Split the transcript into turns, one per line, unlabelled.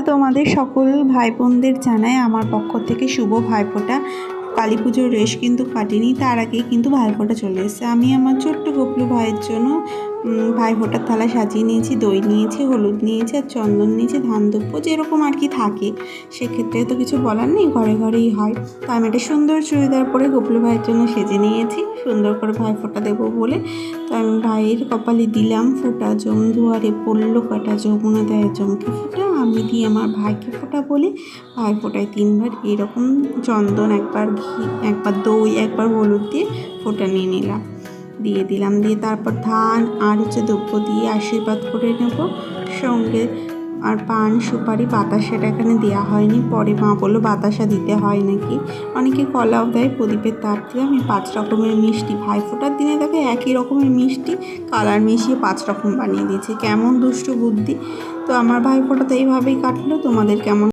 তোমাদের সকল ভাই বোনদের জানাই আমার পক্ষ থেকে শুভ ভাইফোঁটা। কালী পুজোর রেশ কিন্তু কাটিনি, তার আগেই কিন্তু ভাইফোঁটা চলে এসেছে। আমি আমার ছোট্ট গপলু ভাইয়ের জন্য ভাইফোঁটার থালা সাজিয়ে নিয়েছি, দই নিয়েছি, হলুদ নিয়েছি, আর চন্দন নিয়েছি, ধান দুব্বো যেরকম আর কি থাকে, সেক্ষেত্রে তো কিছু বলার নেই, ঘরে ঘরেই হয়। তো আমি একটা সুন্দর চুড়িদার পরে গপলু ভাইয়ের জন্য সেজে নিয়েছি সুন্দর করে ভাইফোঁটা দেবো বলে। তো আমি ভাইয়ের কপালে দিলাম ফোঁটা, জম দুয়ারে পড়ল কাটা, যমুনা দেয় জমকে ফোঁটা, আমি দিয়ে আমার ভাইকে ফোঁটা বলে ভাই ফোঁটায় 3বার এরকম চন্দন, একবার ঘি, একবার দই, একবার হলুদ দিয়ে ফোঁটা নিয়ে নিলাম, দিয়ে দিলাম। দিয়ে তারপর ধান আর দ্রব্য দিয়ে আশীর্বাদ করে নেব সঙ্গে। আর পান সুপারি বাতাসাটা এখানে দেওয়া হয়নি, পরে মা বললো বাতাসা দিতে হয় নাকি, অনেকে কলাও দেয়, প্রদীপের তার দিয়ে আমি 5 রকমের মিষ্টি ভাইফোঁটার দিনে দেখে একই রকমের মিষ্টি কালার মিশিয়ে 5 রকম বানিয়ে দিয়েছি, কেমন দুষ্টু বুদ্ধি। তো আমার ভাইফোঁটা তো এইভাবেই কাটলো। তোমাদের কেমন